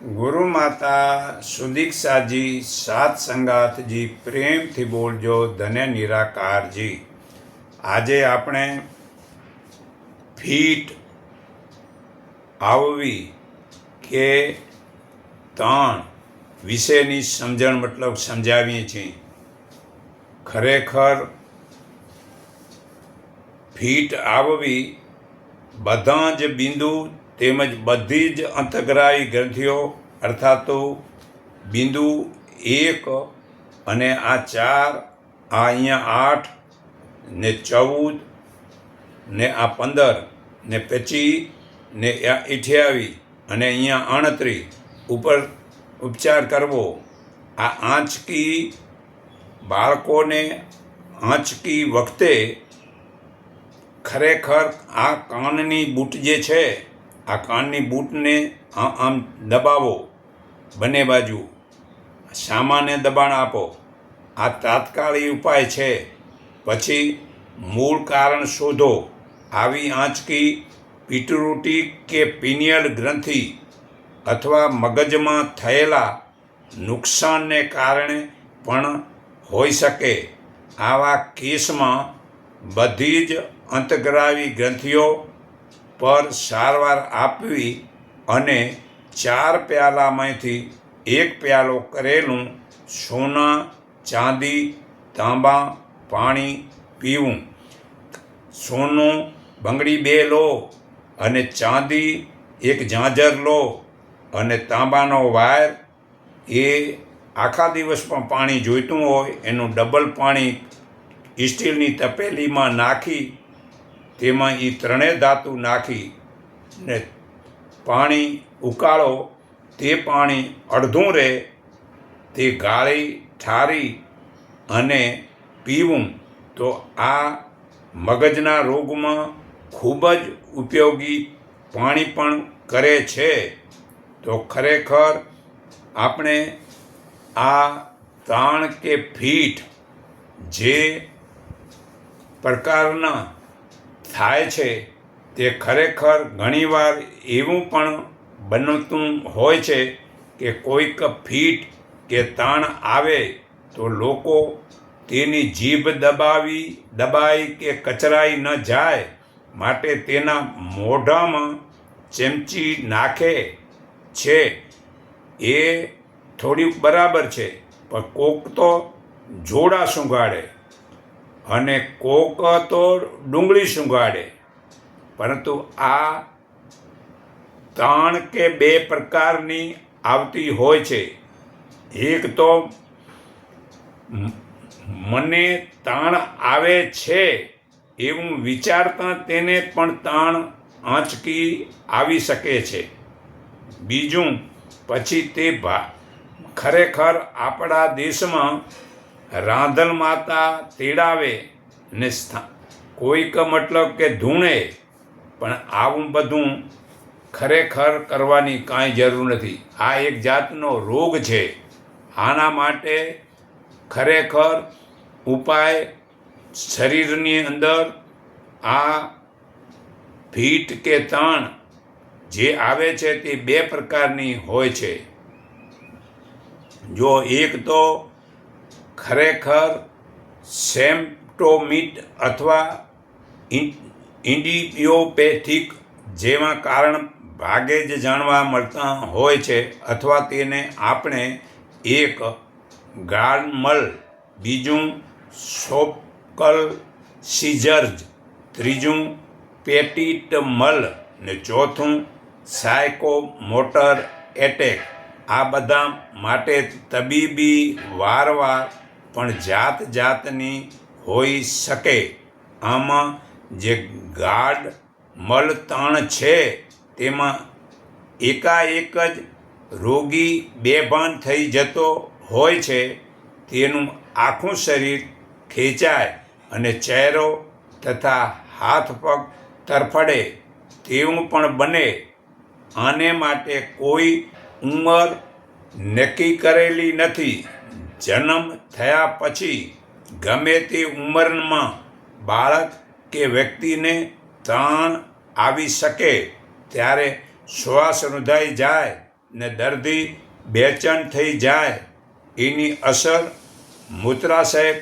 ગુરુ માતા સુદીક્ષાજી સાત સંગાતજી પ્રેમથી બોલજો ધન્ય નિરાકારજી. આજે આપણે ફીટ આવવી કે તાણ વિશેની સમજણ મતલબ સમજાવીએ છીએ. ખરેખર ફીટ આવવી બધા જ બિંદુ તેમજ બધી જ અંતઃગ્રાહી ગ્રંથિઓ અર્થાત તો બિંદુ 1 અને આ 4, આ અહીંયા 8 ને 14 ને આ 15 ને 25 ને આ 28 અને અહીંયા 29 ઉપર ઉપચાર કરવો. આ આંચકી બાળકોને આંચકી વખતે ખરેખર આ કાનની બૂટ જે છે, આ કાનની બૂટને આમ દબાવો, બંને બાજુ સામાન્ય દબાણ આપો. આ તાત્કાલિક ઉપાય છે. પછી મૂળ કારણ શોધો. આવી આંચકી પિટ્યુટરી કે પિનિયલ ગ્રંથિ અથવા મગજમાં થયેલા નુકસાનને કારણે પણ હોઈ શકે. આવા કેસમાં બધી જ અંતઃગ્રાહી ગ્રંથિઓ પર સારવાર આપવી અને 4 પ્યાલામાંથી 1 પ્યાલો કરેલું સોના, ચાંદી, તાંબા પાણી પીવું. સોનું બંગડી 2 લો અને ચાંદી 1 ઝાંઝર લો અને તાંબાનો વાયર, એ આખા દિવસમાં પાણી જોઈતું હોય એનું ડબલ પાણી સ્ટીલની તપેલીમાં નાખી તેમાં એ 3 ધાતુ નાખી ને પાણી ઉકાળો. તે પાણી અડધું રહે તે ગાળી ઠારી અને પીવું તો આ મગજના રોગમાં ખૂબ જ ઉપયોગી પાણી પણ કરે છે. તો ખરેખર આપણે આ તાણ કે ફીટ જે પ્રકારના થાય છે તે ખરેખર ઘણીવાર એવું પણ બનતું હોય છે કે કોઈક ફીટ કે તાણ આવે તો લોકો તેની જીભ દબાઈ કે કચરાઈ ન જાય માટે તેના મોઢામાં ચમચી નાખે છે. એ થોડી બરાબર છે, પણ કોક તો જોડા સૂંઘાડે અને કોક તો ડુંગળી સૂંઘાડે. પરંતુ આ તાણ કે 2 પ્રકારની આવતી હોય છે. એક તો મને તાણ આવે છે એવું વિચારતા તેને પણ તાણ આંચકી આવી શકે છે. બીજું પછી તે ખરેખર આપણા દેશમાં રાંધલ માતા તેડાવે ને કોઈક મતલબ કે ધૂણે, પણ આવું બધું ખરેખર કરવાની કાંઈ જરૂર નથી. આ એક જાતનો રોગ છે. આના માટે ખરેખર ઉપાય શરીરની અંદર આ ફીટ કે તાણ જે આવે છે તે 2 પ્રકારની હોય છે. જો એક તો ખરેખર સિમ્પ્ટોમિક અથવા ઇન્ડિયોપેથિક જેમાં કારણ ભાગે જ જાણવા મળતા હોય છે, અથવા તેને આપણે એક ગાળમલ, બીજું સોફ્કલ સીઝર્સ, ત્રીજું પેટિટ મલ ને ચોથું સાયકોમોટર એટેક. આ બધા માટે તબીબી વારવાર પણ જાતની હોઈ શકે. આમાં જે ગાઢ મલ તાણ છે તેમાં એકાએક જ રોગી બેભાન થઈ જતો હોય છે. તેનું આખું શરીર ખેંચાય અને ચહેરો તથા હાથ પગ તરફડે તેવું પણ બને. આને માટે કોઈ ઉંમર નક્કી કરેલી નથી. જન્મ થયા પછી ગમે તે ઉંમરમાં બાળક કે વ્યક્તિને તાણ આવી શકે. ત્યારે શ્વાસ રૂંધાઈ જાય ને દર્દી બેચેન થઈ જાય. એની અસર મૂત્રાશય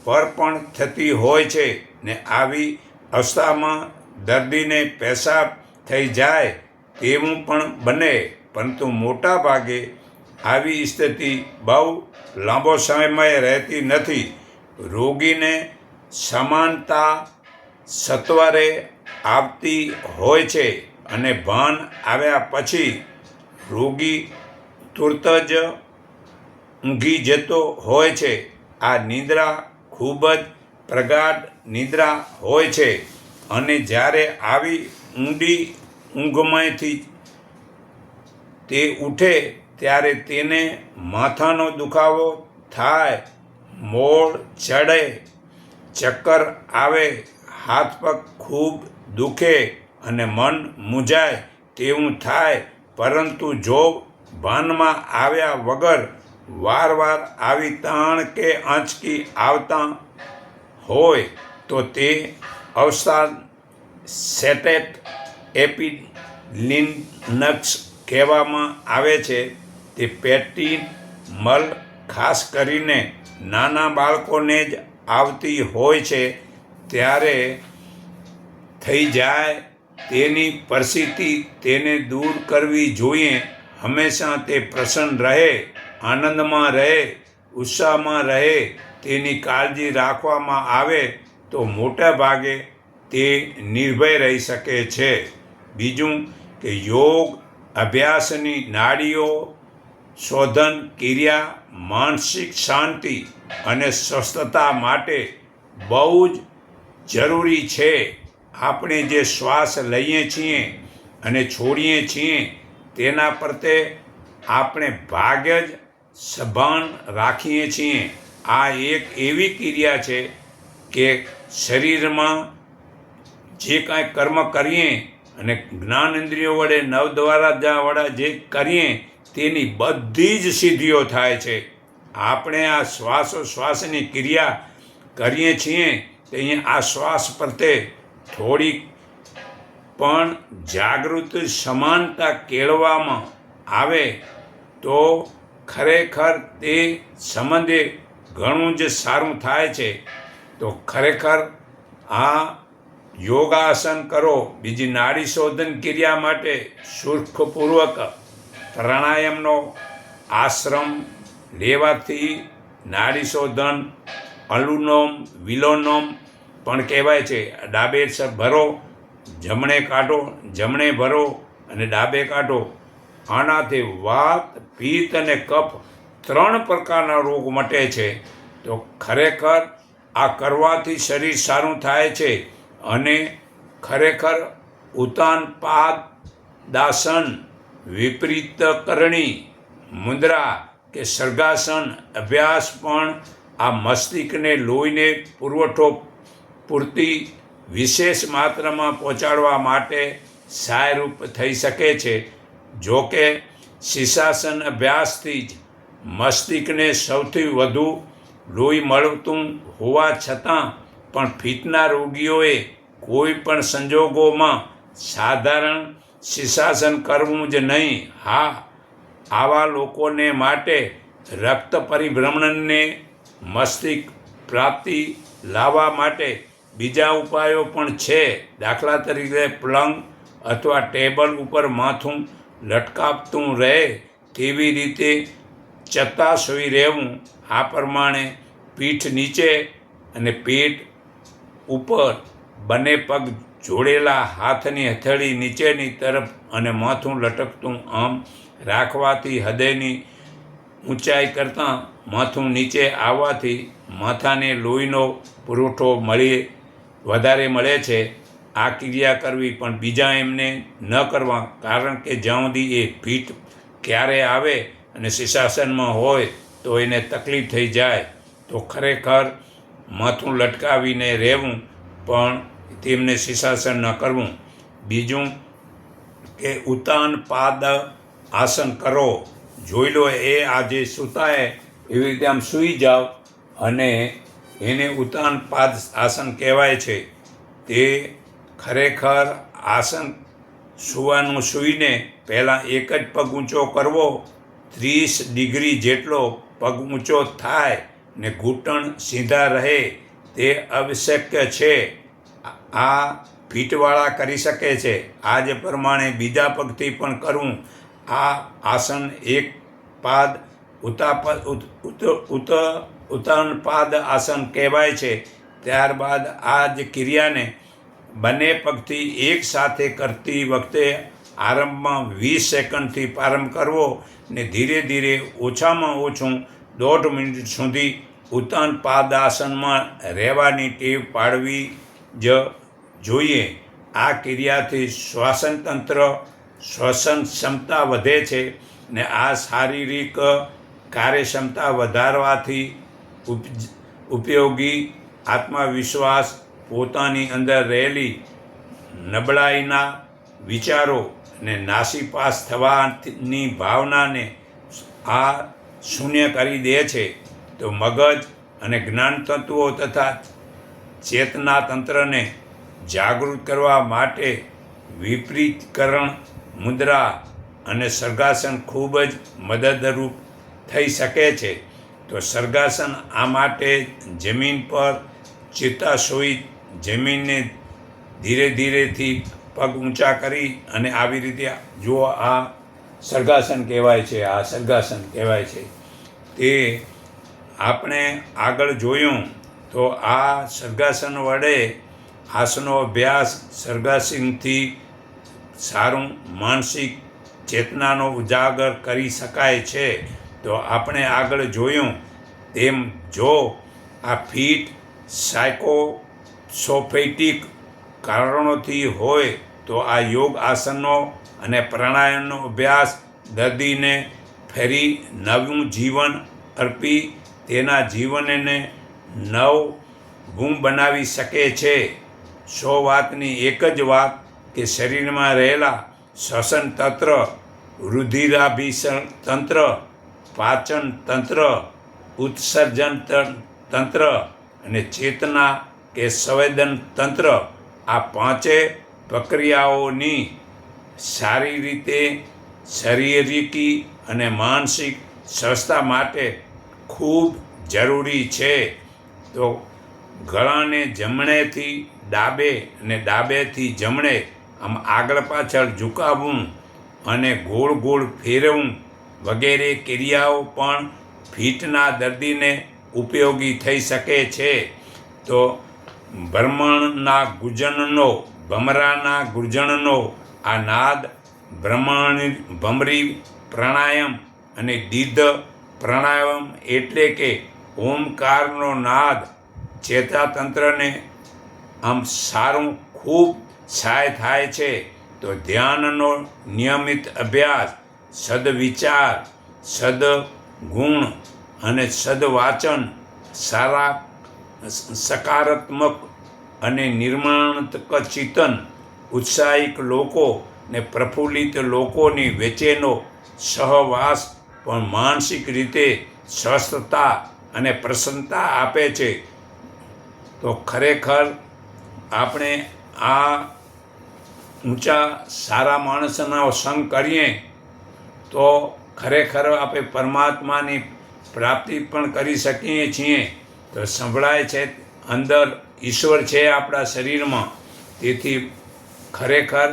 પર પણ થતી હોય છે ને આવી અવસ્થામાં દર્દીને પેશાબ થઈ જાય તેવું પણ બને. પરંતુ મોટા ભાગે આવી સ્થિતિ બહુ લાંબો સમય રહેતી નથી. રોગીને સમાનતા સત્વરે આવતી હોય છે અને ભાન આવ્યા પછી રોગી તુરત જ ઊંઘી જતો હોય છે. આ નિદ્રા ખૂબ જ પ્રગાઢ નિદ્રા હોય છે અને જ્યારે આવી ઊંડી ઊંઘમાંથી તે ઉઠે ત્યારે તેને માથાનો દુખાવો થાય, મોઢ ચડે, ચક્કર આવે, હાથ પગ ખૂબ દુખે અને મન મૂંઝાય તેવું થાય. પરંતુ જો ભાનમાં આવ્યા વગર વારવાર આવી તાણ કે આંચકી આવતા હોય તો તે અવસ્થા સેટેટ એપિલિપ્ટિક્સ કહેવામાં આવે છે. તે પેટી મલ ખાસ કરીને નાના બાળકોને જ આવતી હોય છે ત્યારે થઈ જાય. તેની પરિસ્થિતિ તેને દૂર કરવી જોઈએ. હંમેશા તે પ્રસન્ન રહે, આનંદમાં રહે, ઉત્સાહમાં રહે તેની કાળજી રાખવામાં આવે તો મોટા ભાગે તે નિર્ભય રહી શકે છે. બીજું કે યોગ અભ્યાસની નાડીઓ શોધન ક્રિયા માનસિક શાંતિ અને સ્વસ્થતા માટે બહુ જ જરૂરી છે. આપણે જે શ્વાસ લઈએ છીએ અને છોડીએ છીએ તેના પ્રત્યે આપણે ભાગ્યે જ સભાન રાખીએ છીએ. આ એક એવી ક્રિયા છે કે શરીરમાં જે કાંઈ કર્મ કરીએ અને જ્ઞાનેન્દ્રિયો વડે નવદ્વારા જે કરીએ તેની બધી જ સિદ્ધિઓ થાય છે. આપણે આ શ્વાસોશ્વાસની ક્રિયા કરીએ છીએ તો અહીંયા આ શ્વાસ પ્રત્યે થોડીક પણ જાગૃત સમાનતા કેળવવામાં આવે તો ખરેખર તે સંબંધે ઘણું જ સારું થાય છે. તો ખરેખર આ યોગાસન કરો. બીજી નાડી શોધન ક્રિયા માટે સુખપૂર્વક પ્રાણાયામનો આશ્રમ લેવાથી નાડી શોધન અનુલોમ વિલોમ પણ કહેવાય છે. ડાબે ભરો, જમણે કાઢો, જમણે ભરો અને ડાબે કાઢો. આનાથી વાત, પિત્ત અને કફ 3 પ્રકારના રોગ મટે છે. તો ખરેખર આ કરવાથી શરીર સારું થાય છે અને ખરેખર ઉત્તાનપાદાસન, વિપરીત કરણી મુદ્રા કે સર્ગાસન અભ્યાસ પણ આ મસ્તિષ્કને લોહીને પુરવઠો પૂરતી વિશેષ માત્રામાં પહોંચાડવા માટે સહાયરૂપ થઈ શકે છે. જો કે શીર્ષાસન અભ્યાસથી જ મસ્તિષ્કને સૌથી વધુ લોહી મળતું હોવા છતાં પણ પિત્તના રોગીઓએ કોઈ પણ સંજોગોમાં સાધારણ શીર્ષાસન કરવું જ નહીં. હા, આવા લોકોને માટે રક્ત પરિભ્રમણને મસ્તિષ્ક પ્રાપ્તિ લાવવા માટે બીજા ઉપાયો પણ છે. દાખલા તરીકે પલંગ અથવા ટેબલ ઉપર માથું લટકાવતું રહે તેવી રીતે ચત્તા રહેવું. આ પ્રમાણે પીઠ નીચે અને પેટ ઉપર બંને પગ જોડેલા, હાથની હથેળી નીચેની તરફ અને માથું લટકતું આમ રાખવાથી હૃદયની ઊંચાઈ કરતાં માથું નીચે આવવાથી માથાને લોહીનો પુરવઠો વધારે મળે છે. આ ક્રિયા કરવી પણ બીજા એમને ન કરવા, કારણ કે જ્યાં સુધી એ પીઠ ક્યારે આવે અને શીર્ષાસનમાં હોય તો એને તકલીફ થઈ જાય. તો ખરેખર માથું લટકાવીને રહેવું પણ તેમને શીર્ષાસન ન કરવું. બીજું કે ઉત્તાનપાદ આસન કરો. જોઈ લો એ આજે સૂતાએ એવી રીતે આમ સૂઈ જાઓ અને એને ઉત્તાનપાદ આસન કહેવાય છે. તે ખરેખર આસન સૂવાનું સૂઈને પહેલાં એક જ પગ ઊંચો કરવો, 30 ડિગ્રી જેટલો પગ ઊંચો થાય ને ઘૂંટણ સીધા રહે તે આવશ્યક છે. આ ફીટવાળા કરી શકે છે. આ જ પ્રમાણે બીજા પગથી પણ કરવું. આ આસન એક પાદ ઉત્તાનપાદ આસન કહેવાય છે. ત્યારબાદ આ જ ક્રિયાને બંને પગથી એક સાથે કરતી વખતે આરંભમાં 20 સેકન્ડથી પ્રારંભ કરવો ને ધીરે ધીરે ઓછામાં ઓછું 1.5 મિનિટ સુધી ઉત્તાનપાદાસનમાં રહેવાની ટેવ પાડવી જ જોઈએ. આ ક્રિયાથી શ્વસન ક્ષમતા વધે છે ને આ શારીરિક કાર્યક્ષમતા વધારવાથી ઉપયોગી આત્મવિશ્વાસ, પોતાની અંદર રહેલી નબળાઈના વિચારો અને નાસીપાસ થવાની ભાવનાને આ શૂન્ય કરી દે છે. તો મગજ અને જ્ઞાનતત્વો તથા ચેતના તંત્રને જાગૃત કરવા માટે વિપરીતકરણ મુદ્રા અને સર્ગાસન ખૂબ જ મદદરૂપ થઈ શકે છે. તો સર્ગાસન આ માટે જમીન પર ચિત્તાશોઈ જમીનને ધીરે ધીરેથી પગ ઊંચા કરી અને આવી રીતે જો આ સર્ગાસન કહેવાય છે. આ સર્ગાસન કહેવાય છે. તે આપણે આગળ જોયું તો આ સર્ગાસન વડે આસનો અભ્યાસ સર્ગાસનથી સારું માનસિક ચેતનાનો ઉજાગર કરી શકાય છે. તો આપણે આગળ જોયું તેમ જો આ ફીટ સાયકોસોફેટિક કારણોથી હોય તો આ યોગ આસનો અને પ્રાણાયામનો અભ્યાસ દર્દીને ફરી નવું જીવન અર્પી તેના જીવનને નવગુણ બનાવી શકે છે. 100 વાતની એક જ વાત કે શરીરમાં રહેલા શ્વસન તંત્ર, રુધિરાભિસરણ તંત્ર, પાચન તંત્ર, ઉત્સર્જન તંત્ર અને ચેતના કે સંવેદન તંત્ર આ પાંચે પ્રક્રિયાઓની સારી રીતે શારીરિક અને માનસિક સ્વસ્થતા માટે ખૂબ જરૂરી છે. તો ગળાને જમણેથી ડાબે અને ડાબેથી જમણે આમ આગળ પાછળ ઝુકાવવું અને ગોળ ગોળ ફેરવવું વગેરે ક્રિયાઓ પણ ફીટના દર્દીને ઉપયોગી થઈ શકે છે. તો ભમરાના ગુંજણનો આ નાદ ભમરી પ્રાણાયામ અને દીર્ઘ પ્રાણાયામ એટલે કે ઓમકારનો નાદ ચેતાતંત્રને આમ સારું ખૂબ સહાય થાય છે. તો ધ્યાનનો નિયમિત અભ્યાસ, સદવિચાર, સદગુણ અને સદવાચન સારા સકારાત્મક અને નિર્માણાત્મક ચિંતન, ઉત્સાહિક લોકો ને પ્રફુલ્લિત લોકોની વચ્ચેનો સહવાસ પણ માનસિક રીતે સ્વસ્થતા અને પ્રસન્નતા આપે છે. તો ખરેખર આપણે આ ઊંચા સારા માણસનો સંગ કરીએ તો ખરેખર આપણે પરમાત્માની પ્રાપ્તિ પણ કરી શકીએ છીએ. તો સંભળાય છે અંદર ઈશ્વર છે આપણા શરીરમાં. તેથી ખરેખર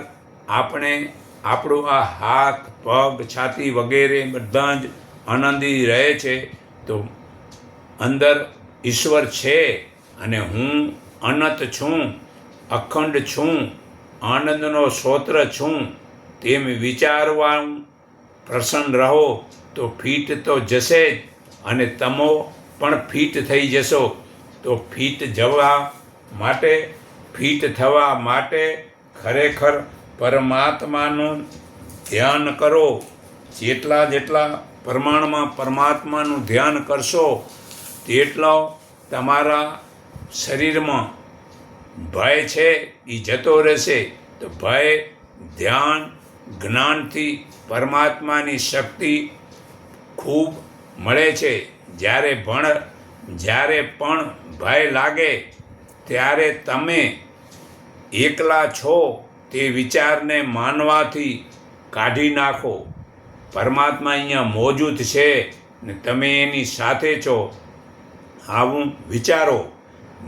આપણે આપણું આ હાથ, પગ, છાતી વગેરે બધા જ આનંદી રહે છે. તો અંદર ઈશ્વર છે અને હું અનંત છું, અખંડ છું, આનંદનો સ્ત્રોત છું તેમ વિચારવાનું પ્રસન્ન રહો તો ફીટ તો જશે જ અને તમો પણ ફીટ થઈ જશો. તો ફીટ થવા માટે ખરેખર પરમાત્માનું ધ્યાન કરો. જેટલા પ્રમાણમાં પરમાત્માનું ધ્યાન કરશો તેટલો તમારા શરીરમાં ભય છે એ જતો રહેશે. તો ભય, ધ્યાન, જ્ઞાનથી પરમાત્માની શક્તિ ખૂબ મળે છે. જ્યારે પણ ભય લાગે ત્યારે તમે એકલા છો તે વિચારને માનવાથી કાઢી નાખો. પરમાત્મા અહીંયા મોજૂદ છે ને તમે એની સાથે છો આવું વિચારો.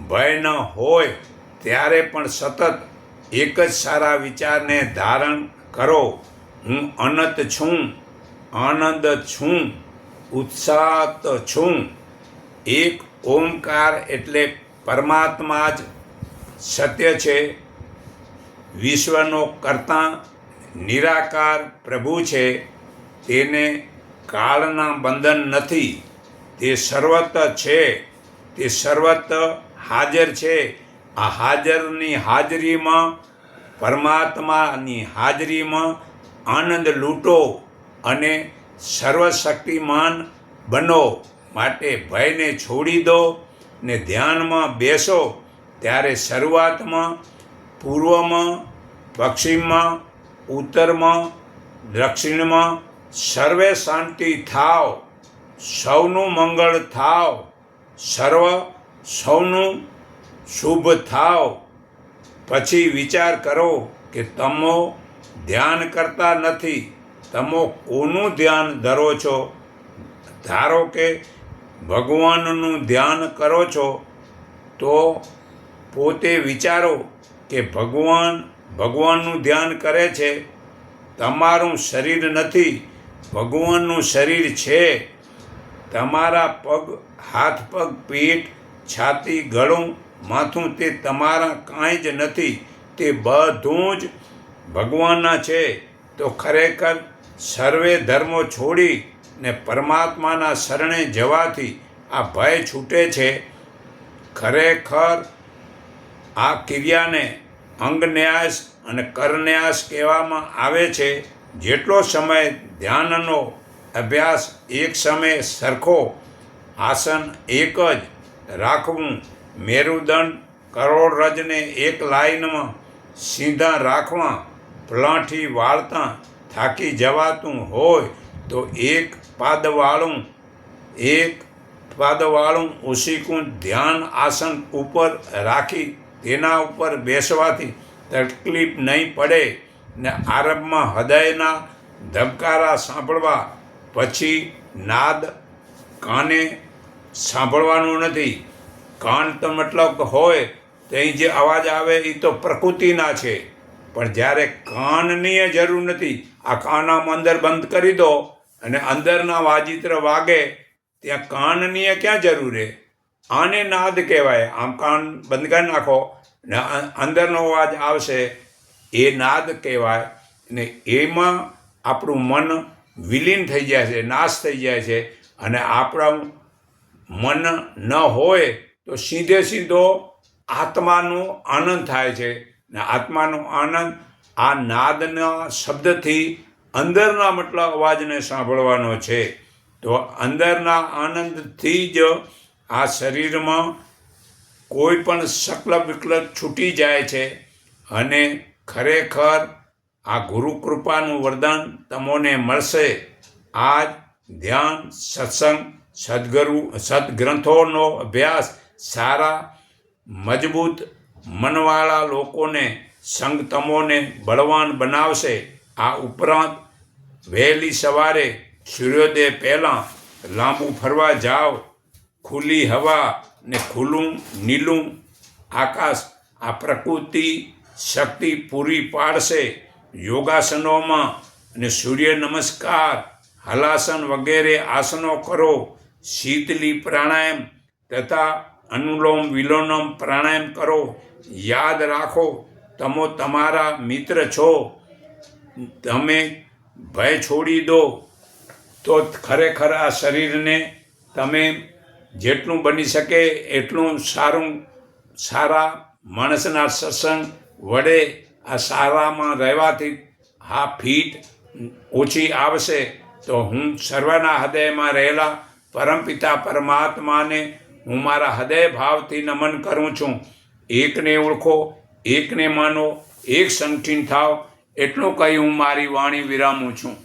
ભય ન હોય ત્યારે પણ સતત એક જ સારા વિચારને ધારણ કરો. હું અનંત છું, આનંદ છું, ઉત્સાહિત છું. એક ઓમકાર એટલે પરમાત્મા જ સત્ય છે. વિશ્વનો કર્તા નિરાકાર પ્રભુ છે. તેને કાળના બંધન નથી. તે સર્વત્ર છે, તે સર્વત્ર હાજર છે. આ હાજરની હાજરીમાં, પરમાત્માની હાજરીમાં આનંદ લૂંટો અને સર્વશક્તિમાન બનો. માટે ભયને છોડી દો ને ધ્યાનમાં બેસો. ત્યારે શરૂઆતમાં પૂર્વમાં, પશ્ચિમમાં, ઉત્તરમાં, દક્ષિણમાં સર્વે શાંતિ થાવ, સૌનું મંગળ થાવ, સૌનું શુભ થાવ. પછી વિચાર કરો કે તમો ધ્યાન કરતા નથી. તમો કોનું ધ્યાન ધરો છો? ધારો કે ભગવાનનું ધ્યાન કરો છો તો પોતે વિચારો કે ભગવાનનું ધ્યાન કરે છે. તમારું શરીર નથી, ભગવાનનું શરીર છે. તમારા પગ, હાથ પગ, પીઠ, છાતી, ગળું, માથું તે તમારા કાંઈ જ નથી. તે બધું જ ભગવાનના છે. તો ખરેખર સર્વે ધર્મો છોડી ને પરમાત્માના શરણે જવાથી આ ભય છૂટે છે. ખરેખર આ ક્રિયાને અંગન્યાસ અને કરન્યાસ કહેવામાં આવે છે. જેટલો સમય ધ્યાનનો અભ્યાસ એક સમયે સરખો આસન એક જ રાખવું, મેરુદંડ કરોડરજને એક લાઈનમાં સીધા રાખવા, પલાઠી વાળતા થાકી જવાતું હોય તો એક પાદવાળું ઉસીકું ધ્યાન આસન ઉપર રાખી તેના ઉપર બેસવાથી તકલીફ નહીં પડે. ને આરંભમાં હૃદયના ધબકારા સાંભળવા, પછી નાદ કાને સાંભળવાનું નથી. કાન તો મતલબ હોય તો અહીં જે અવાજ આવે એ તો પ્રકૃતિના છે. પણ જ્યારે કાનની જરૂર નથી. આ કાન આમ અંદર બંધ કરી દો અને અંદરના વાજિત્ર વાગે, ત્યાં કાનની ક્યાં જરૂર છે? આને નાદ કહેવાય. આમ કાન બંધ કરી નાખો ને અંદરનો અવાજ આવશે, એ નાદ કહેવાય. ને એમાં આપણું મન વિલીન થઈ જાય છે, નાશ થઈ જાય છે. અને આપણું મન ન હોય તો સીધો આત્માનો આનંદ થાય છે. ને આત્માનો આનંદ આ નાદના શબ્દથી અંદરના મતલબ અવાજને સાંભળવાનો છે. તો અંદરના આનંદથી જ આ શરીરમાં કોઈ પણ સકલપ વિકલપ છૂટી જાય છે. અને ખરેખર આ ગુરુ કૃપાનું વરદાન તમને મળશે. આ ધ્યાન, સત્સંગ, સદગ્રંથોનો અભ્યાસ સારા મજબૂત મનવાળા લોકોને સંગ તમોને બળવાન બનાવશે. આ ઉપરાંત વહેલી સવારે સૂર્યોદય પહેલાં લાંબુ ફરવા જાઓ. ખુલ્લી હવા ને ખુલ્લું નીલું આકાશ આ પ્રકૃતિ શક્તિ પૂરી પાડશે. યોગાસનોમાં અને સૂર્ય નમસ્કાર, હલાસન વગેરે આસનો કરો. શીતલી પ્રાણાયામ તથા અનુલોમ વિલોમ પ્રાણાયામ કરો. યાદ રાખો, તમે તમારા મિત્ર છો. તમે ભય છોડી દો તો ખરેખર આ શરીરને તમે જેટલું બની શકે એટલું સારા માણસના સત્સંગ વડે આ સારામાં રહેવાથી આ ફીટ ઓછી આવશે. તો હું સર્વના હૃદયમાં રહેલા પરમપિતા પરમાત્માને હું મારા હૃદય ભાવથી નમન કરું છું. એકને ઓળખો, એકને માનો, એક સંગઠિત થાવ. એટલું કહી હું મારી વાણી વિરામું છું.